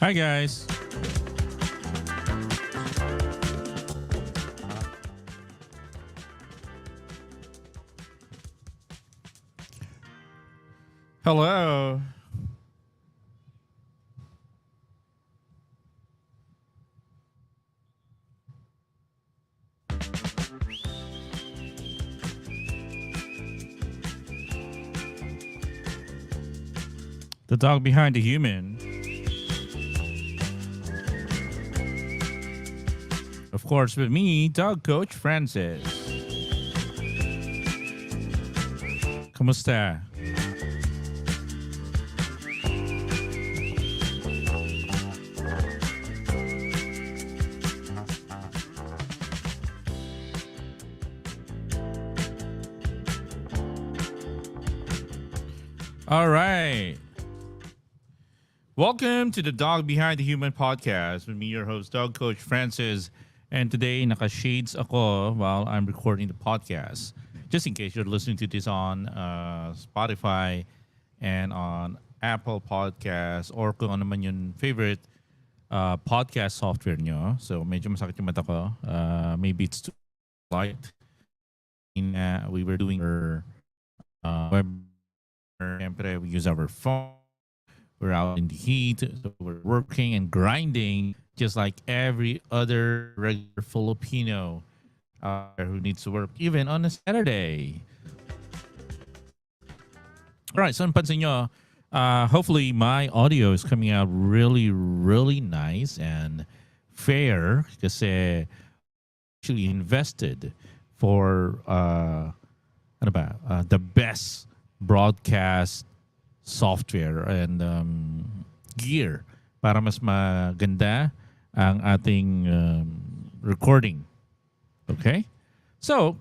Hi, guys. Hello. The dog behind the human. Of course, with me, dog coach Francis. Kamusta? All right. Welcome to the Dog Behind the Human podcast with me, your host, dog coach Francis. And today, naka-shades ako while I'm recording the podcast. Just in case you're listening to this on Spotify and on Apple Podcasts or kung ano man yung favorite podcast software nyo. So, medyo masakit yung mata ko. Maybe it's too light. We were doing our web. Siyempre, we use our phone. We're out in the heat, so we're working and grinding just like every other regular Filipino who needs to work even on a Saturday. All right, so napansin nyo, hopefully my audio is coming out really, really nice and fair kasi actually invested for the best broadcast software and gear para mas maganda ang ating recording. Okay? So,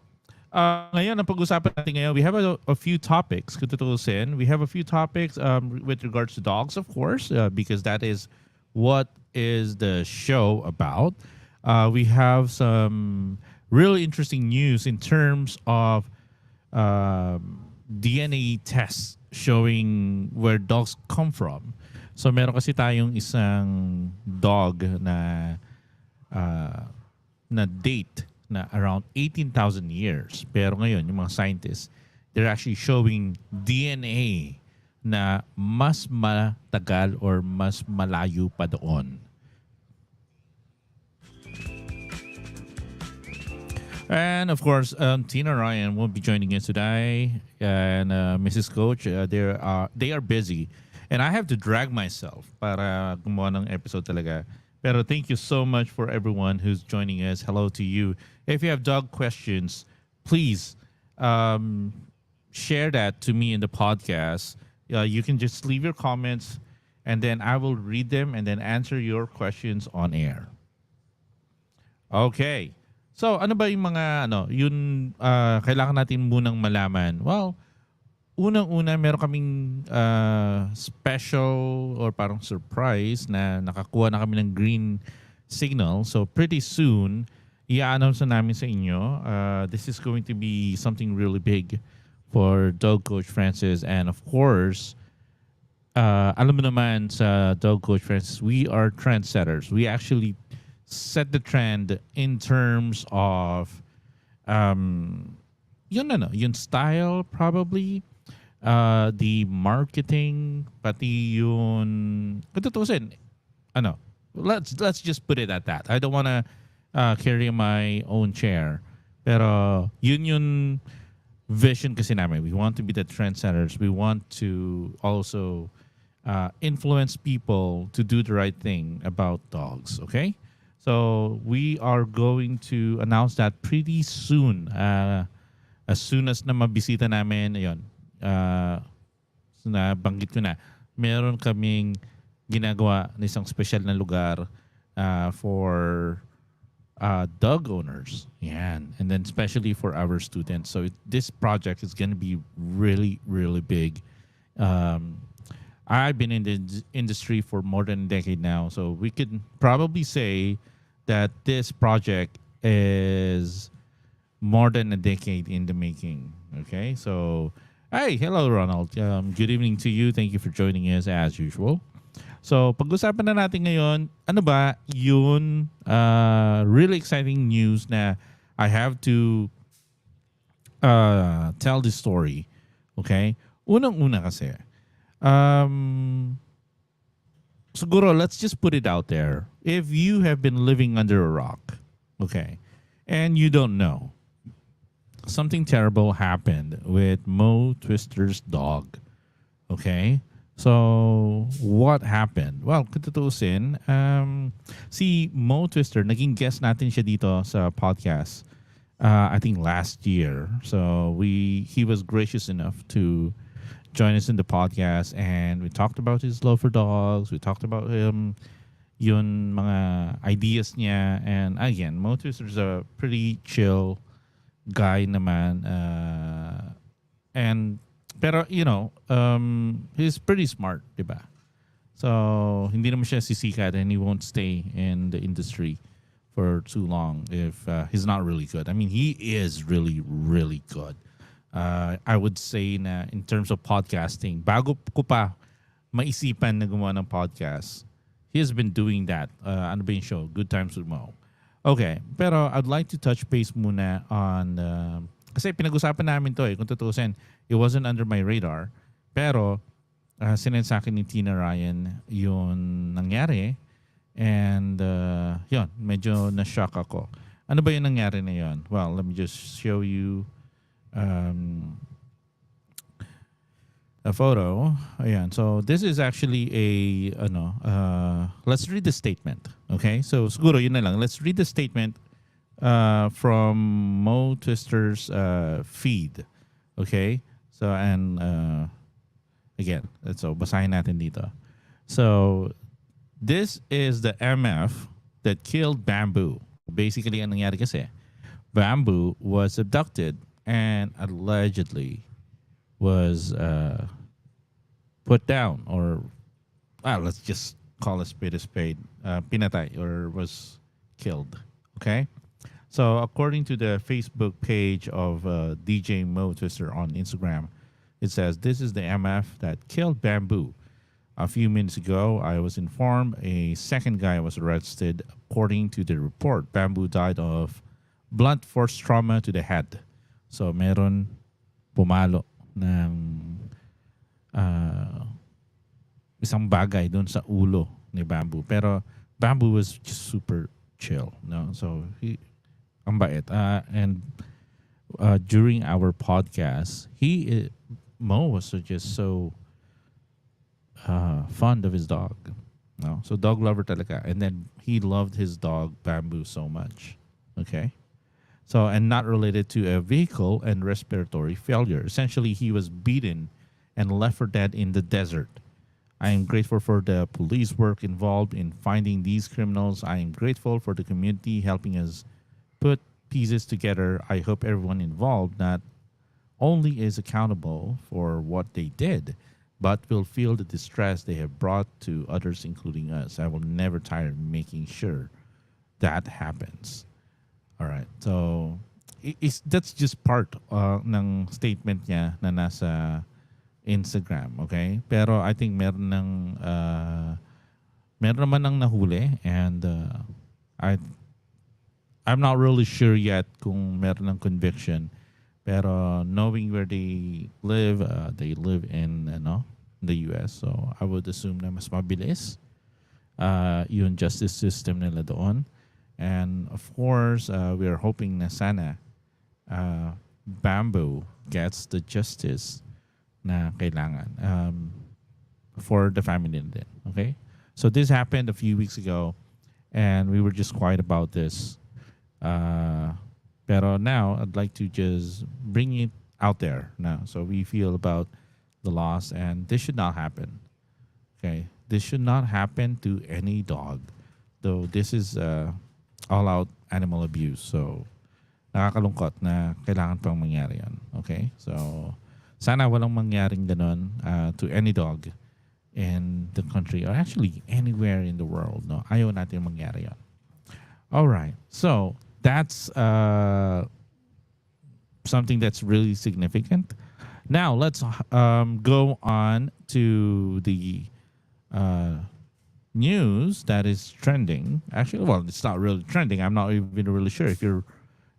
ngayon, ang pag-usapan natin ngayon, we have a few topics. Kung tutuusin, we have a few topics with regards to dogs, of course, because that is what is the show about. We have some really interesting news in terms of DNA tests showing where dogs come from. So meron kasi tayong isang dog na date na around 18,000 years. Pero ngayon, yung mga scientists, they're actually showing DNA na mas matagal or mas malayo pa doon. And of course, Tina Ryan won't be joining us today, and Mrs. Coach, they are busy, and I have to drag myself para gumawa ng episode talaga. Pero thank you so much for everyone who's joining us. Hello to you. If you have dog questions, please share that to me in the podcast. You can just leave your comments, and then I will read them and then answer your questions on air. Okay. So, ano ba yung mga kailangan natin munang malaman? Well, unang-una meron kaming special or parang surprise na nakakuha na kami ng green signal. So, pretty soon, i-announce na namin sa inyo. This is going to be something really big for Dog Coach Francis. And of course, alam mo naman sa Dog Coach Francis, we are trendsetters. We actually set the trend in terms of yun style probably, the marketing, pati yun katutusin let's just put it at that. I don't want to carry my own chair, pero yun vision kasi namin. We want to be the trendsetters. We want to also influence people to do the right thing about dogs. Okay. So we are going to announce that pretty soon. As soon as na mabisita namin, ayun, nabanggit ko na, meron kaming ginagawa na isang special na lugar for dog owners. Yan. And then especially for our students. So this project is going to be really, really big. I've been in the industry for more than a decade now. So we could probably say that this project is more than a decade in the making. Okay, so hey, hello, Ronald. Good evening to you. Thank you for joining us as usual. So, pag-usapan na natin ngayon, ano ba yun really exciting news na I have to tell this story. Okay? Unang-una kasi, um, siguro, let's just put it out there. If you have been living under a rock, okay, and you don't know, something terrible happened with Mo Twister's dog. Okay? So, what happened? Well, kung tutuusin, si Mo Twister, naging guest natin siya dito sa podcast, I think last year. So, he was gracious enough to join us in the podcast, and we talked about his love for dogs. We talked about him, yun mga ideas niya. And again, Mo Twister is a pretty chill guy naman. And pero he's pretty smart, 'di ba? So hindi naman siya sisikat, and he won't stay in the industry for too long if he's not really good. I mean, he is really really good. I would say na in terms of podcasting, bago ko pa maisipan na gumawa ng podcast, he has been doing that. Ano ba yung show? Good Times with Mo. Okay, pero I'd like to touch base muna on kasi pinag-usapan namin to kung tutusin, it wasn't under my radar. Pero sinend sa akin ni Tina Ryan yung nangyari, and yun, medyo na-shock ako. Ano ba yung nangyari na yun? Well, let me just show you um, a photo. Ayan. So this is actually let's read the statement. Okay? So siguro yun na lang. Let's read the statement from Mo Twister's feed. Okay? So and again, so basahin natin dito. So this is the MF that killed Bamboo. Basically, ang nangyari kasi, Bamboo was abducted and allegedly was put down, or let's just call a spade, pinatay, or was killed. Okay? So according to the Facebook page of DJ Mo Twister on Instagram, it says, this is the MF that killed Bamboo. A few minutes ago, I was informed a second guy was arrested. According to the report, Bamboo died of blunt force trauma to the head. So meron pumalo ng isang bagay dun sa ulo ni Bamboo. Pero Bamboo was just super chill. No? So ang bait. And during our podcast, Mo was just so fond of his dog. No? So dog lover talaga. And then he loved his dog Bamboo so much. Okay? So, and not related to a vehicle and respiratory failure. Essentially, he was beaten and left for dead in the desert. I am grateful for the police work involved in finding these criminals. I am grateful for the community helping us put pieces together. I hope everyone involved not only is accountable for what they did, but will feel the distress they have brought to others, including us. I will never tire of making sure that happens. All right. So, that's just part ng statement niya na nasa Instagram, okay? Pero I think meron naman ng nahuli, and I'm not really sure yet kung meron ng conviction. Pero knowing where they live in the US. So I would assume na mas mabilis yung justice system nila doon. And of course, we are hoping na sana Bamboo gets the justice na kailangan for the family din. Okay? So this happened a few weeks ago, and we were just quiet about this. Pero now, I'd like to just bring it out there now. So we feel about the loss, and this should not happen. Okay? This should not happen to any dog. Though this is all-out animal abuse. So, nakakalungkot na kailangan pang mangyari yan. Okay? So, sana walang mangyaring ganon to any dog in the country, or actually anywhere in the world. No? Ayaw natin mangyari yan. All right. So, that's something that's really significant. Now, let's go on to the news that is trending. Actually, well, it's not really trending. I'm not even really sure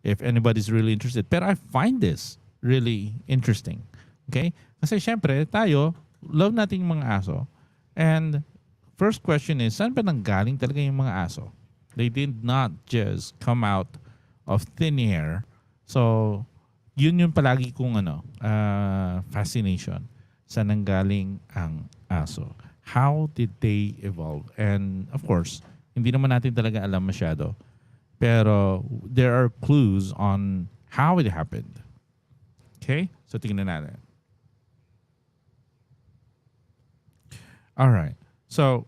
if anybody's really interested. But I find this really interesting. Okay? Kasi syempre, tayo, love natin yung mga aso. And first question is, saan ba nanggaling talaga yung mga aso? They did not just come out of thin air. So, yun yung palagi kong fascination sa nanggaling ang aso. How did they evolve? And of course, hindi naman natin talaga alam masyado. Pero there are clues on how it happened. Okay? So tingnan natin. All right. So,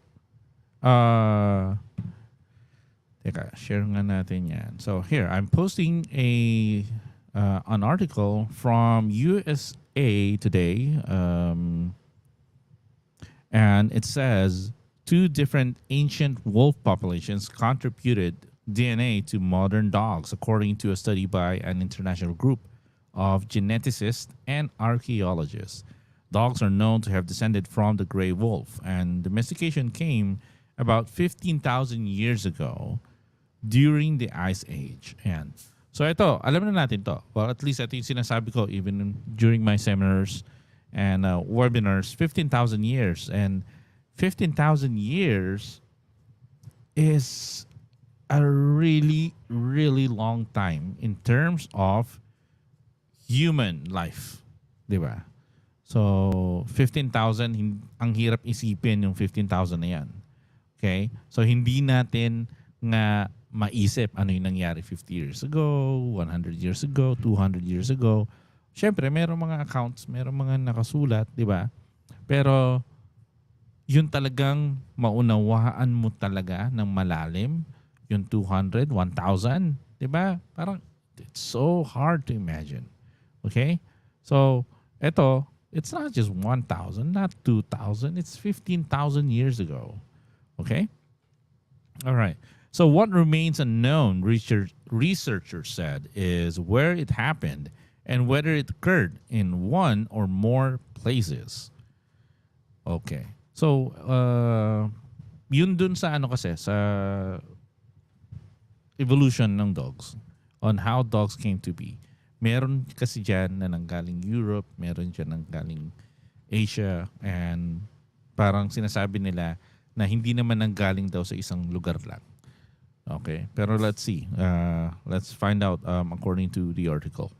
teka, share nga natin yan. So here, I'm posting an article from USA Today. And it says two different ancient wolf populations contributed DNA to modern dogs, according to a study by an international group of geneticists and archaeologists. Dogs are known to have descended from the gray wolf, and domestication came about 15,000 years ago during the Ice Age. And so ito, alam na natin to. Well, at least ito yung sinasabi ko even during my seminars and webinars, 15,000 years. And 15,000 years is a really, really long time in terms of human life. Diba? So, 15,000, ang hirap isipin yung 15,000 na yan. Okay? So, hindi natin nga maisip ano yung nangyari 50 years ago, 100 years ago, 200 years ago. Siyempre, merong mga accounts, merong mga nakasulat, di ba? Pero, yun talagang maunawaan mo talaga ng malalim, yung 200, 1,000, di ba? Parang, it's so hard to imagine. Okay? So, eto, it's not just 1,000, not 2,000, it's 15,000 years ago. Okay? All right. So what remains unknown, researchers said, is where it happened and whether it occurred in one or more places. Okay. So, yun dun sa ano kasi, sa evolution ng dogs, on how dogs came to be. Meron kasi dyan na nanggaling Europe, meron dyan nanggaling Asia, and parang sinasabi nila na hindi naman nanggaling daw sa isang lugar lang. Okay, pero let's see. Let's find out according to the article.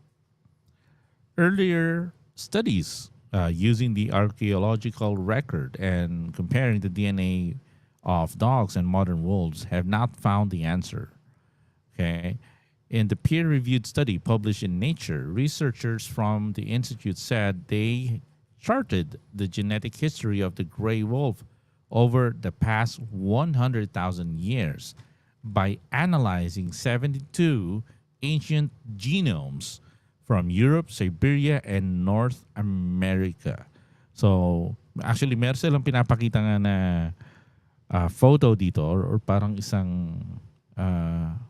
Earlier studies using the archaeological record and comparing the DNA of dogs and modern wolves have not found the answer. Okay. In the peer-reviewed study published in Nature, researchers from the institute said they charted the genetic history of the gray wolf over the past 100,000 years by analyzing 72 ancient genomes from Europe, Siberia, and North America. So, actually, meron silang pinapakita nga na photo dito or parang isang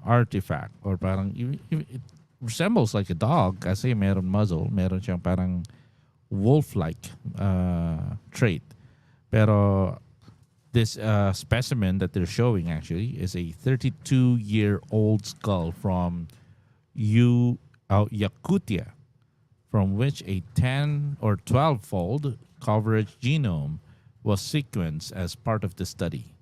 artifact or parang it resembles like a dog kasi meron muzzle, meron siyang parang wolf-like trait. Pero this specimen that they're showing actually is a 32-year-old skull from Yakutia, from which a 10 or 12-fold coverage genome was sequenced as part of the study.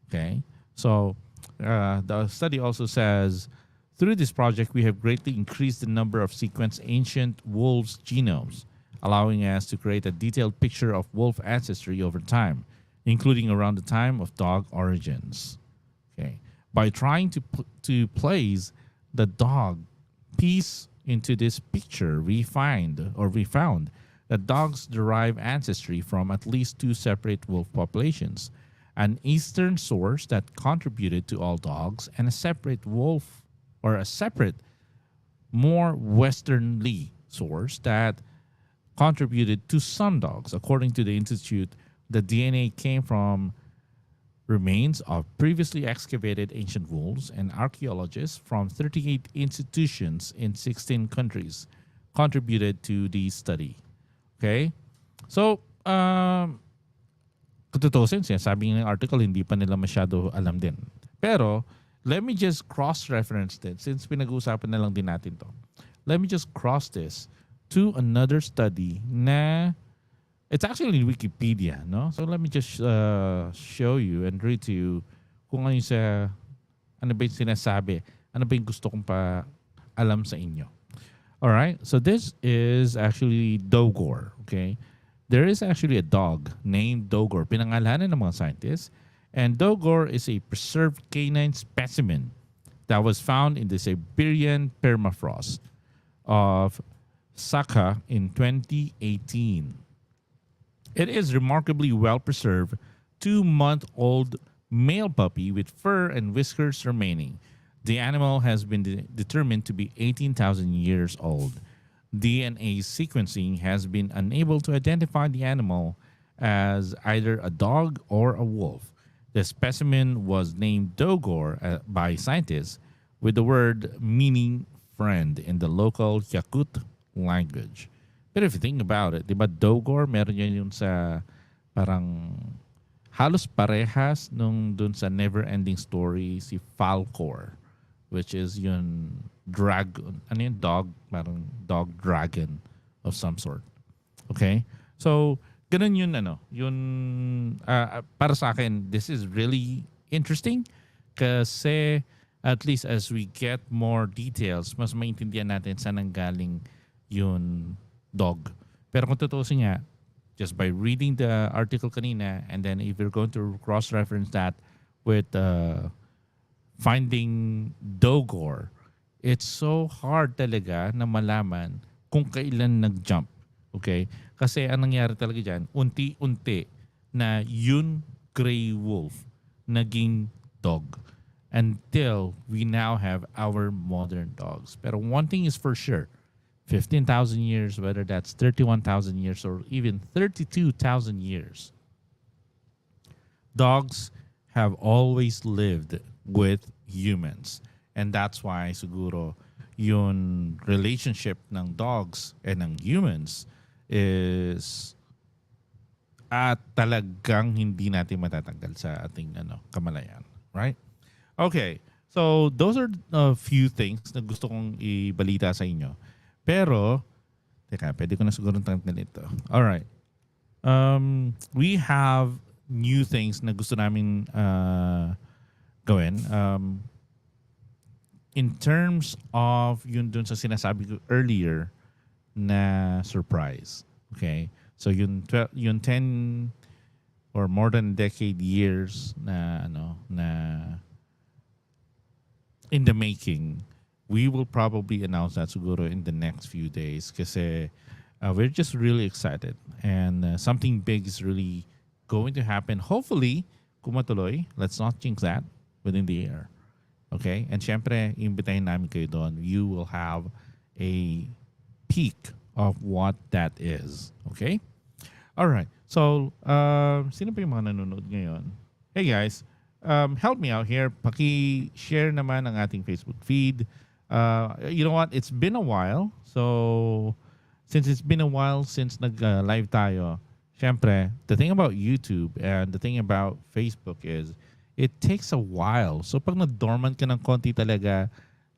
Okay, so the study also says, through this project, we have greatly increased the number of sequenced ancient wolves' genomes, allowing us to create a detailed picture of wolf ancestry over time, including around the time of dog origins. Okay, by trying to place the dog piece into this picture, we found that dogs derive ancestry from at least two separate wolf populations, an eastern source that contributed to all dogs, and a separate more westernly source that contributed to some dogs. According to the institute, the DNA came from remains of previously excavated ancient wolves, and archaeologists from 38 institutions in 16 countries contributed to the study. Okay? So, kung tutusin, sabi ng article, hindi pa nila masyado alam din. Pero, let me just cross-reference this since pinag-uusapan na lang din natin to. Let me just cross this to another study na it's actually in Wikipedia, no? So let me just show you and read to you kung ano ba yung sinasabi, ano ba yung gusto kong pa alam sa inyo. All right, so this is actually Dogor, okay? There is actually a dog named Dogor, pinangalanan ng mga scientists, and Dogor is a preserved canine specimen that was found in the Siberian permafrost of Sakha in 2018. It is remarkably well preserved 2-month-old male puppy with fur and whiskers remaining. The animal has been determined to be 18,000 years old. DNA sequencing has been unable to identify the animal as either a dog or a wolf. The specimen was named Dogor by scientists with the word meaning friend in the local Yakut language. But if you think about it, di ba Dogor, meron yun sa parang halos parehas nung dun sa Never-Ending Story si Falcor, which is yun dragon, ano yun, dog, parang dog dragon of some sort. Okay? So, ganun yun, para sa akin, this is really interesting kasi at least as we get more details, mas maintindihan natin saan nanggaling yun dog. Pero kung tutusin nga, just by reading the article kanina, and then if you're going to cross-reference that with finding Dogor, it's so hard talaga na malaman kung kailan nag-jump. Okay? Kasi ang nangyari talaga dyan, unti-unti na yun gray wolf naging dog until we now have our modern dogs. Pero one thing is for sure, 15,000 years, whether that's 31,000 years or even 32,000 years, dogs have always lived with humans. And that's why siguro yung relationship ng dogs and ng humans is talagang hindi natin matatanggal sa ating kamalayan. Right? Okay. So those are a few things na gusto kong ibalita sa inyo. Pero, teka, pwede ko na siguro tanggalin ito. Alright. We have new things na gusto namin gawin. In terms of yun dun sa sinasabi ko earlier na surprise. Okay? So yun 10 or more than a decade years na in the making, we will probably announce that siguro in the next few days kasi we're just really excited and something big is really going to happen. Hopefully, kumatuloy. Let's not jinx that within the year. Okay? And syempre, imbitahin namin kayo doon. You will have a peek of what that is. Okay? Alright. So, sino pa yung mga nanonood ngayon? Hey guys, help me out here. Paki-share naman ang ating Facebook feed. You know what? It's been a while. So, since it's been a while since nag-live tayo, syempre, the thing about YouTube and the thing about Facebook is it takes a while. So, pag na-dormant ka ng konti talaga,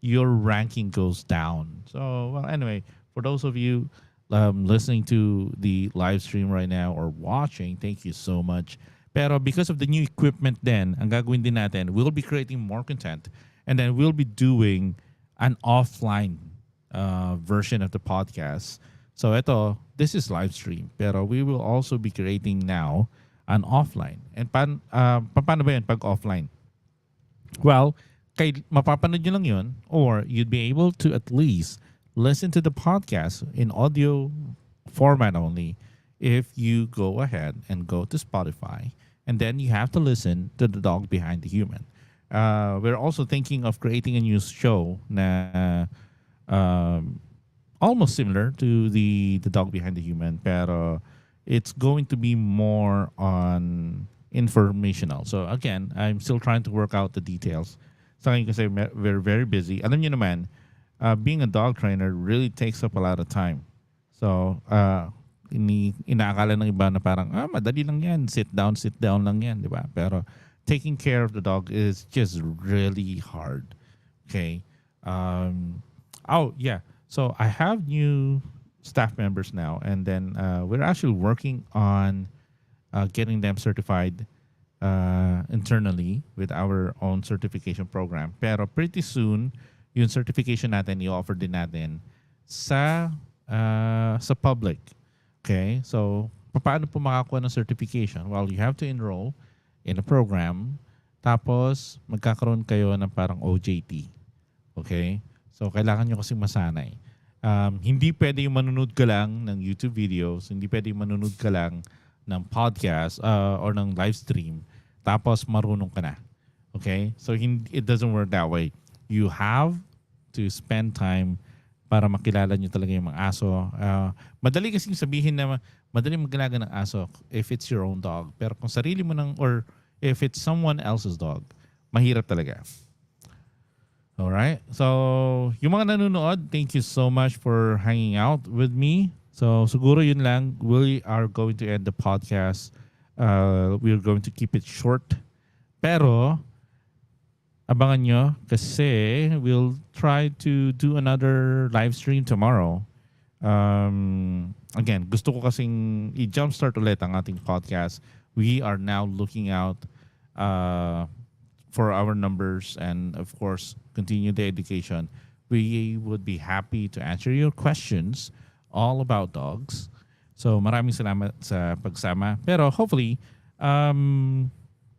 your ranking goes down. So, well, anyway, for those of you listening to the live stream right now or watching, thank you so much. Pero because of the new equipment then, ang gagawin din natin, we'll be creating more content and then we'll be doing an offline version of the podcast. So this is live stream, pero we will also be creating now an offline. And paano ba yun pag offline? Well, mapapanood nyo lang yun, or you'd be able to at least listen to the podcast in audio format only if you go ahead and go to Spotify. And then you have to listen to the dog behind the human. We're also thinking of creating a new show na almost similar to the dog behind the human, pero it's going to be more on informational. So again, I'm still trying to work out the details. Sa akin kasi we're very busy. Alam niyo naman, being a dog trainer really takes up a lot of time. So inaakala ng iba na parang, madali lang yan. Sit down lang yan, di ba? Pero taking care of the dog is just really hard. Okay. Oh, yeah. So I have new staff members now, and then we're actually working on getting them certified internally with our own certification program. Pero pretty soon, yung certification natin, i-offer din natin sa public. Okay? So, paano po makakuha ng certification? Well, you have to enroll in a program, tapos magkakaroon kayo ng parang OJT. Okay? So, kailangan nyo kasi masanay. Hindi pwede yung manunod ka lang ng YouTube videos, hindi pwede yung manunod ka lang ng podcast or ng live stream, tapos marunong ka na. Okay? So, it doesn't work that way. You have to spend time para makilala nyo talaga yung mga aso. Madali kasing sabihin na madali magalaga ng aso if it's your own dog. Pero kung sarili mo or if it's someone else's dog, mahirap talaga. Alright? So, yung mga nanonood, thank you so much for hanging out with me. So, siguro yun lang. We are going to end the podcast. We're going to keep it short. Pero, abangan nyo kasi we'll try to do another live stream tomorrow. Again, gusto ko kasing i-jumpstart ulit ang ating podcast. We are now looking out for our numbers and of course, continue the education. We would be happy to answer your questions all about dogs. So maraming salamat sa pagsama. Pero hopefully,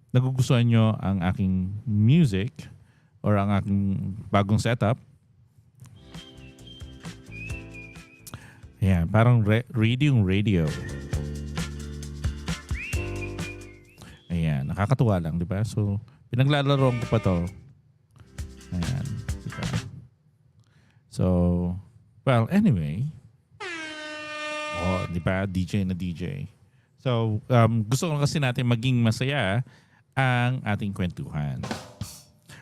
nagugustuhan nyo ang aking music or ang aking bagong setup. Ayan, parang radio. Ayan, nakakatuwa lang, di ba? So, pinaglalaroan ko pa to. Ayan, di ba? So, well, anyway. Di ba? DJ na DJ. So, gusto ko kasi natin maging masaya ang ating kwentuhan.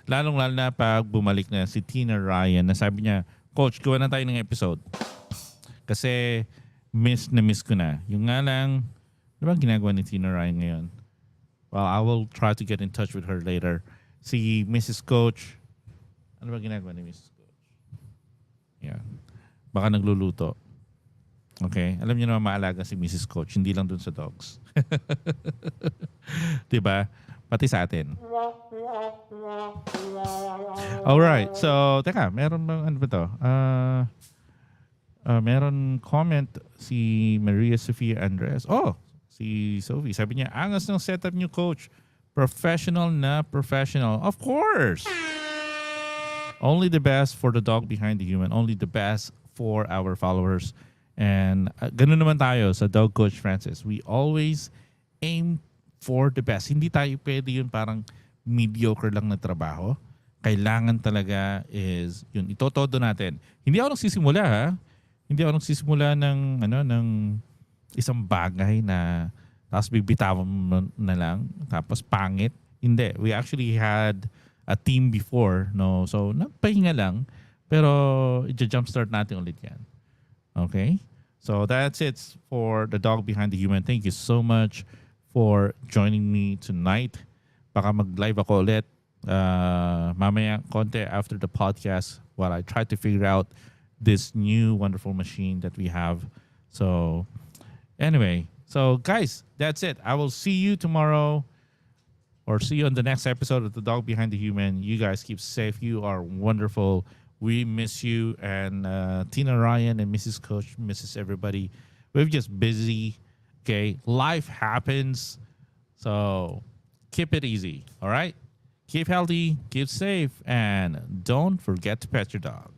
Lalong-lalo na pag bumalik na si Tina Ryan na sabi niya, Coach, gawa na tayo ng episode. Kasi miss ko na. Yung nga lang, ano ba ginagawa ni Tina Ryan ngayon? Well, I will try to get in touch with her later. Si Mrs. Coach, ano ba ginagawa ni Mrs. Coach? Yeah. Baka nagluluto. Okay? Alam niyo naman maalaga si Mrs. Coach, hindi lang dun sa dogs. Diba? Pati sa atin. Alright. So, teka, meron bang ano ba to? Meron comment si Maria Sofia Andres. Oh, si Sophie. Sabi niya, angas ng setup niyo, Coach. Professional na professional. Of course! Only the best for the dog behind the human. Only the best for our followers. And ganun naman tayo sa Dog Coach Francis. We always aim for the best. Hindi tayo pwede yun parang mediocre lang na trabaho. Kailangan talaga is yun, itotodo natin. Hindi ako nagsisimula ha. Hindi ako nagsisimula ng isang bagay na tapos bibitawan mo na lang tapos pangit. Hindi. We actually had a team before, no? So, nagpahinga lang. Pero, i-jumpstart natin ulit yan. Okay? So, that's it for the dog behind the human. Thank you so much for joining me tonight. Baka mag-live ako ulit mamaya konti after the podcast while I try to figure out this new wonderful machine that we have. So, anyway. So, guys, that's it. I will see you tomorrow or see you on the next episode of The Dog Behind the Human. You guys keep safe. You are wonderful. We miss you. And Tina Ryan and Mrs. Coach misses everybody. We're just busy. Okay, life happens. So keep it easy. All right? Keep healthy, keep safe, and don't forget to pet your dog.